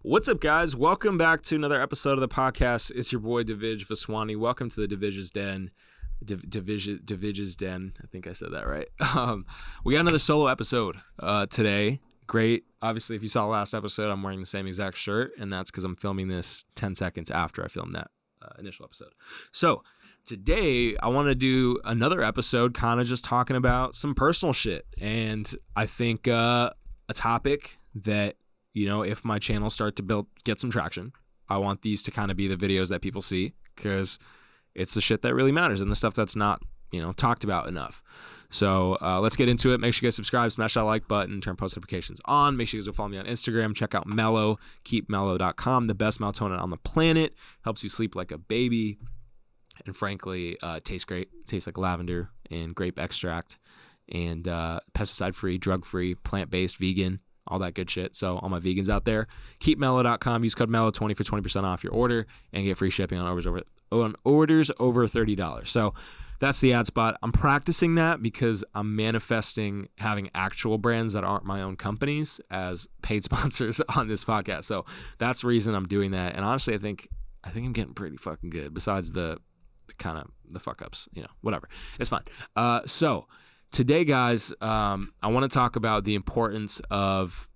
What's up, guys? Welcome back to another episode of the podcast. It's your boy Divij Vaswani. Welcome to the Divij's Den. Divij's Den. I think I said that right. We got another solo episode today. Great. Obviously, if you saw the last episode, I'm wearing the same exact shirt, and that's because I'm filming this 10 seconds after I filmed that initial episode. So today, I want to do another episode kind of just talking about some personal shit. And I think a topic that, you know, if my channel start to get some traction, I want these to kind of be the videos that people see, because it's the shit that really matters and the stuff that's not, you know, talked about enough. So let's get into it. Make sure you guys subscribe, smash that like button, turn post notifications on. Make sure you guys go follow me on Instagram. Check out Mellow, keepmellow.com, the best melatonin on the planet. Helps you sleep like a baby. And frankly, tastes great. Tastes like lavender and grape extract, and pesticide-free, drug-free, plant-based, vegan, all that good shit. So all my vegans out there, keepmellow.com. Use code MELLOW20 for 20% off your order and get free shipping on orders over $30. So that's the ad spot. I'm practicing that because I'm manifesting having actual brands that aren't my own companies as paid sponsors on this podcast. So that's the reason I'm doing that. And honestly, I think I'm getting pretty fucking good, besides the kind of the fuck ups, you know, whatever. It's fine. So today, guys, I want to talk about the importance of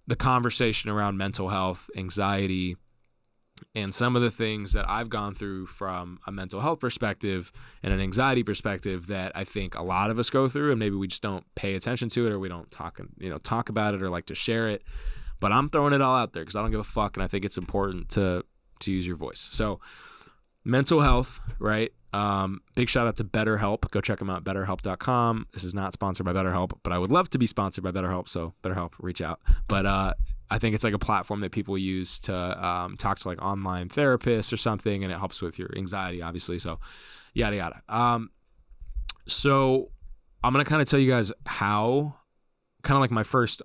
the conversation around mental health, anxiety, and some of the things that I've gone through from a mental health perspective and an anxiety perspective that I think a lot of us go through, and maybe we just don't pay attention to it, or we don't talk about it or like to share it. But I'm throwing it all out there because I don't give a fuck, and I think it's important to use your voice. So mental health, right? Big shout out to BetterHelp. Go check them out, betterhelp.com. This is not sponsored by BetterHelp, but I would love to be sponsored by BetterHelp. So BetterHelp, reach out. But I think it's like a platform that people use to talk to like online therapists or something, and it helps with your anxiety, obviously. So yada yada. So I'm gonna kind of tell you guys how, kind of like my first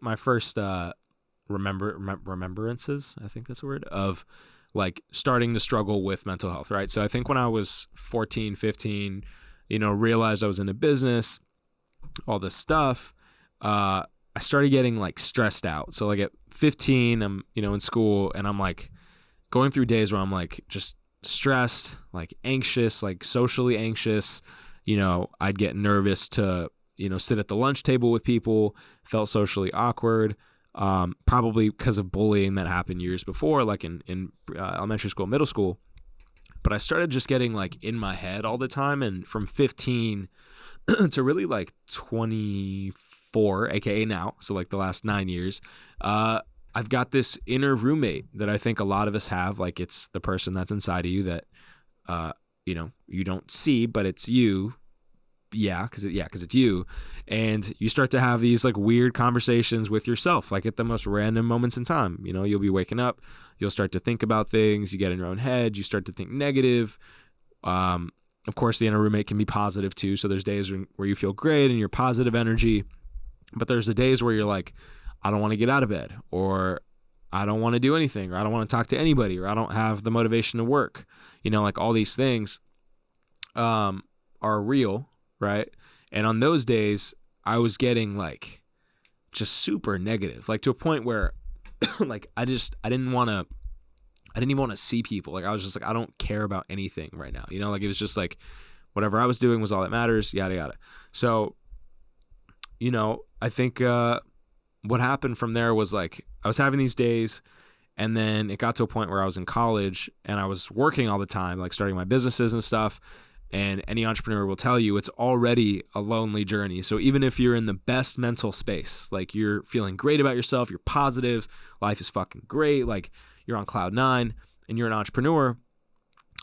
remembrances, I think that's the word, of like starting to struggle with mental health, right? So I think when I was 14, 15, you know, realized I was into business, all this stuff, I started getting like stressed out. So like at 15, I'm, you know, in school, and I'm like going through days where I'm like just stressed, like anxious, like socially anxious. You know, I'd get nervous to, you know, sit at the lunch table with people, felt socially awkward. Probably because of bullying that happened years before, like in elementary school, middle school. But I started just getting like in my head all the time. And from 15 to really like 24, aka now, so like the last 9 years, I've got this inner roommate that I think a lot of us have. Like, it's the person that's inside of you that, you know, you don't see, but it's you. Because it's you. And you start to have these like weird conversations with yourself, like at the most random moments in time. You know, you'll be waking up, you'll start to think about things, you get in your own head, you start to think negative. Of course, the inner roommate can be positive too. So there's days where you feel great and you're positive energy, but there's the days where you're like, I don't want to get out of bed, or I don't want to do anything, or I don't want to talk to anybody, or I don't have the motivation to work. You know, like all these things are real. Right. And on those days, I was getting like just super negative, like to a point where like I didn't even want to see people. Like I was just like, I don't care about anything right now. You know, like it was just like whatever I was doing was all that matters, yada, yada. So, you know, I think what happened from there was like I was having these days, and then it got to a point where I was in college and I was working all the time, like starting my businesses and stuff. And any entrepreneur will tell you it's already a lonely journey. So even if you're in the best mental space, like you're feeling great about yourself, you're positive, life is fucking great, like you're on cloud 9 and you're an entrepreneur,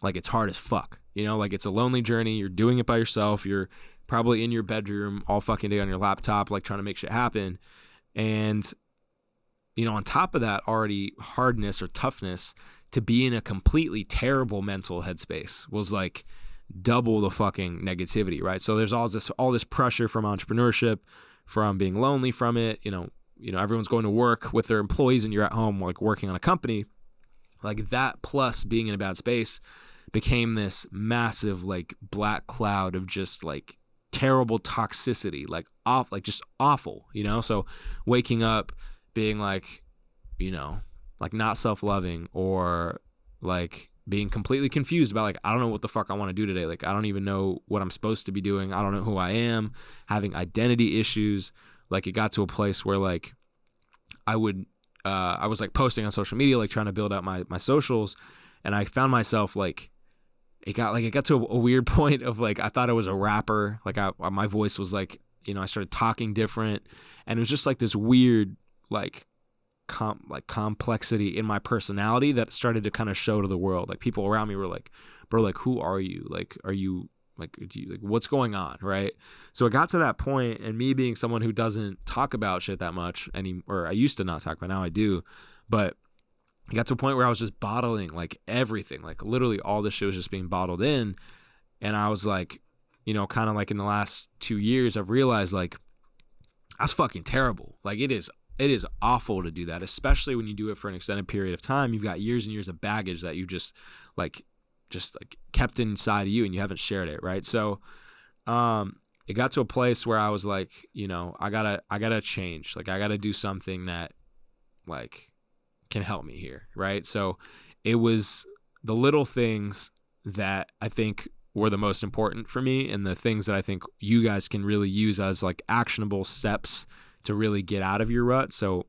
like it's hard as fuck. You know, like it's a lonely journey. You're doing it by yourself. You're probably in your bedroom all fucking day on your laptop, like trying to make shit happen. And, you know, on top of that, already hardness or toughness, to be in a completely terrible mental headspace was like double the fucking negativity, right? So there's all this pressure from entrepreneurship, from being lonely from it. You know, everyone's going to work with their employees and you're at home like working on a company. Like that plus being in a bad space became this massive like black cloud of just like terrible toxicity, like off, like just awful, you know? So waking up being like, you know, like not self-loving, or like being completely confused about like, I don't know what the fuck I want to do today. Like, I don't even know what I'm supposed to be doing. I don't know who I am, having identity issues. Like, it got to a place where like I was like posting on social media, like trying to build out my socials. And I found myself like, it got to a weird point of like, I thought I was a rapper. Like my voice was like, I started talking different, and it was just like this weird, like complexity in my personality that started to kind of show to the world. Like, people around me were like, bro, like, who are you? Like, are you like, what's going on? Right. So it got to that point, and me being someone who doesn't talk about shit that much or I used to not talk about, now I do, but it got to a point where I was just bottling like everything, like literally all this shit was just being bottled in. And I was like, kind of like in the last 2 years, I've realized like, that's fucking terrible. Like, it is awful to do that, especially when you do it for an extended period of time. You've got years and years of baggage that you just kept inside of you, and you haven't shared it. Right. So, it got to a place where I was like, I gotta change. Like, I gotta do something that like can help me here. Right. So it was the little things that I think were the most important for me, and the things that I think you guys can really use as like actionable steps to really get out of your rut. So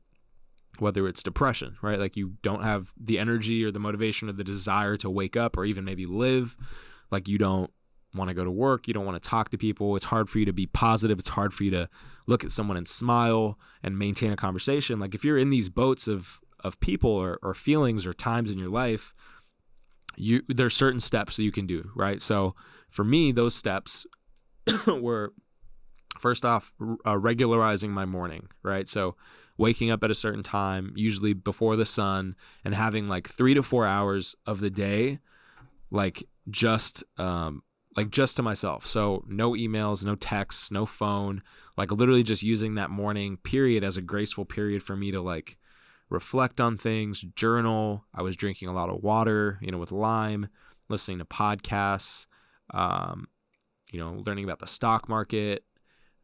whether it's depression, right? Like, you don't have the energy or the motivation or the desire to wake up or even maybe live. Like, you don't want to go to work. You don't want to talk to people. It's hard for you to be positive. It's hard for you to look at someone and smile and maintain a conversation. Like, if you're in these boats of people or feelings or times in your life, there's certain steps that you can do, right? So for me, those steps were, first off, regularizing my morning, right? So waking up at a certain time, usually before the sun, and having like 3 to 4 hours of the day, like just to myself. So no emails, no texts, no phone, like literally just using that morning period as a graceful period for me to like reflect on things, journal. I was drinking a lot of water, with lime, listening to podcasts, learning about the stock market,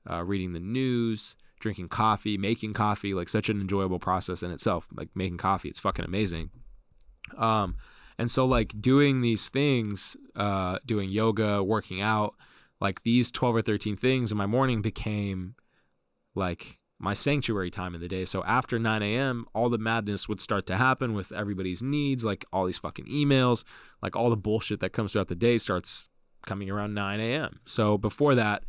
reading the news, drinking coffee, making coffee, like such an enjoyable process in itself. Like, making coffee, it's fucking amazing. And so like doing these things, doing yoga, working out, like these 12 or 13 things in my morning became like my sanctuary time of the day. So after 9 a.m., all the madness would start to happen with everybody's needs, like all these fucking emails, like all the bullshit that comes throughout the day starts coming around 9 a.m. So before that,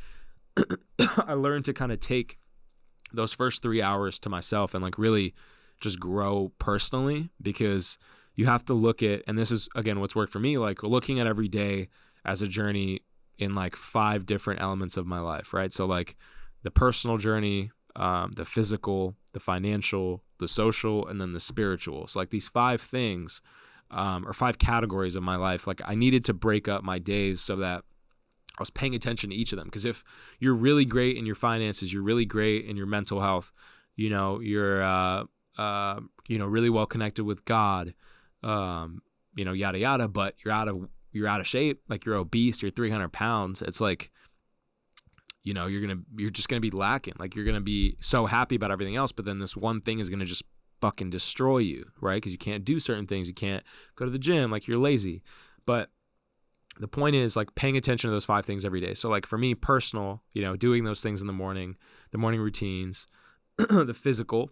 I learned to kind of take those first 3 hours to myself and like really just grow personally, because you have to look at, and this is again what's worked for me, like looking at every day as a journey in like 5 different elements of my life, right? So like the personal journey, the physical, the financial, the social, and then the spiritual. So like these 5 things, or 5 categories of my life, like I needed to break up my days so that I was paying attention to each of them. Because if you're really great in your finances, you're really great in your mental health, you're really well connected with God, yada yada, but you're out of shape, like you're obese, you're 300 pounds, it's like, you're just gonna be lacking. Like, you're gonna be so happy about everything else, but then this one thing is gonna just fucking destroy you, right? Because you can't do certain things, you can't go to the gym, like you're lazy. But the point is like paying attention to those 5 things every day. So like for me, personal, doing those things in the morning routines, the physical,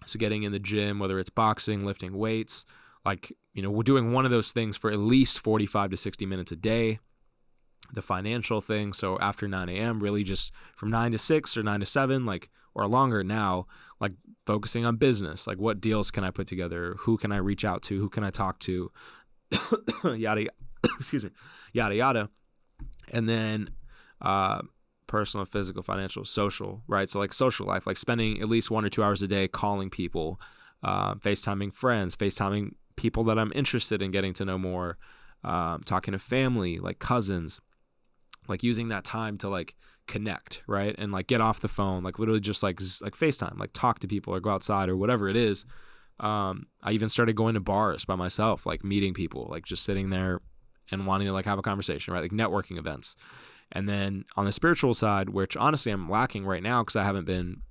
so getting in the gym, whether it's boxing, lifting weights, like, we're doing one of those things for at least 45 to 60 minutes a day. The financial thing, so after 9 a.m., really just from 9 to 6 or 9 to 7, like, or longer now, like focusing on business, like what deals can I put together? Who can I reach out to? Who can I talk to? Yada, excuse me, yada, yada. And then personal, physical, financial, social, right? So like social life, like spending at least 1 or 2 hours a day calling people, FaceTiming friends, FaceTiming people that I'm interested in getting to know more, talking to family, like cousins, like using that time to like connect, right? And like get off the phone, like literally just like FaceTime, like talk to people or go outside or whatever it is. I even started going to bars by myself, like meeting people, like just sitting there and wanting to like have a conversation, right? Like networking events. And then on the spiritual side, which honestly I'm lacking right now because I haven't been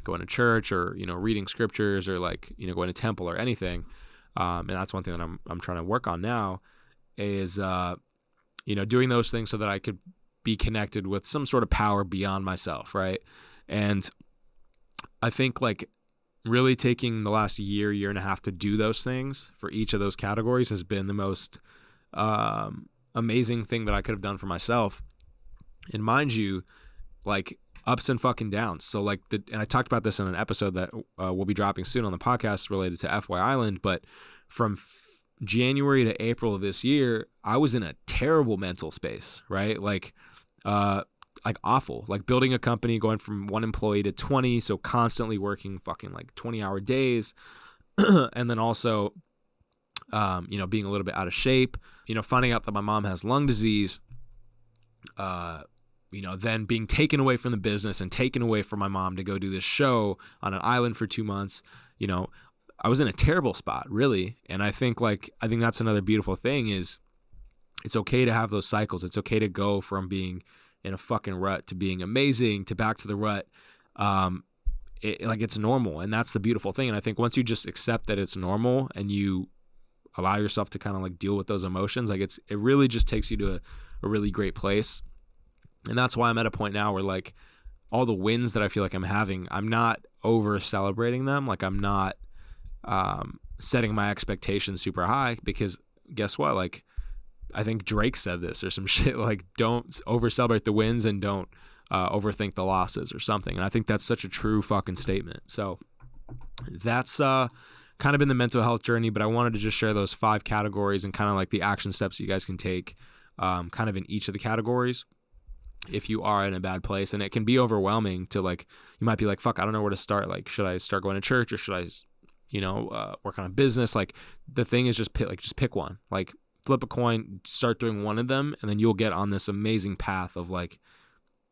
going to church or, you know, reading scriptures or like, you know, going to temple or anything. And that's one thing that I'm trying to work on now is, you know, doing those things so that I could be connected with some sort of power beyond myself. Right. And I think like really taking the last year and a half to do those things for each of those categories has been the most amazing thing that I could have done for myself. And mind you, like ups and fucking downs. So like and I talked about this in an episode that will be dropping soon on the podcast related to FY Island, but from January to April of this year, I was in a terrible mental space, right? Like awful, like building a company, going from 1 employee to 20. So constantly working fucking like 20-hour days. And then also, you know, being a little bit out of shape, you know, finding out that my mom has lung disease, you know, then being taken away from the business and taken away from my mom to go do this show on an island for 2 months. You know, I was in a terrible spot, really. And I think that's another beautiful thing is it's okay to have those cycles. It's okay to go from being in a fucking rut to being amazing to back to the rut. It's normal. And that's the beautiful thing. And I think once you just accept that it's normal and you allow yourself to kind of like deal with those emotions, like it really just takes you to a really great place. And that's why I'm at a point now where like all the wins that I feel like I'm having, I'm not over celebrating them. Like I'm not setting my expectations super high, because guess what? Like I think Drake said this or some shit, like don't over celebrate the wins and don't overthink the losses or something. And I think that's such a true fucking statement. So that's kind of been the mental health journey, but I wanted to just share those 5 categories and kind of like the action steps that you guys can take kind of in each of the categories if you are in a bad place. And it can be overwhelming to like, you might be like, fuck, I don't know where to start. Like, should I start going to church or should I, you know, work on a business? Like the thing is just pick one, like flip a coin, start doing one of them. And then you'll get on this amazing path of like,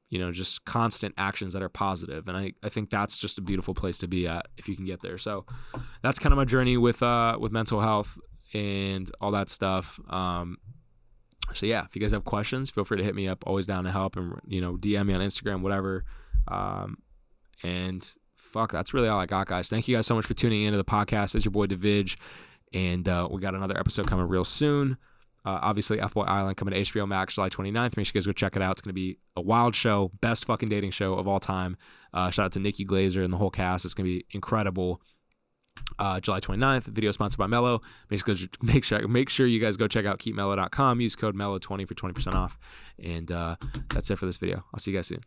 you know, just constant actions that are positive. And I think that's just a beautiful place to be at if you can get there. So that's kind of my journey with mental health and all that stuff. So yeah, if you guys have questions, feel free to hit me up. Always down to help, and, you know, DM me on Instagram, whatever. And fuck, that's really all I got, guys. Thank you guys so much for tuning into the podcast. It's your boy Divij, and we got another episode coming real soon. Obviously, FY Island coming to HBO Max July 29th. Make sure you guys go check it out. It's going to be a wild show, best fucking dating show of all time. Shout out to Nikki Glazer and the whole cast. It's going to be incredible. July 29th, video sponsored by Mello. Make sure you guys go check out keepmello.com. Use code MELLO20 for 20% off. And that's it for this video. I'll see you guys soon.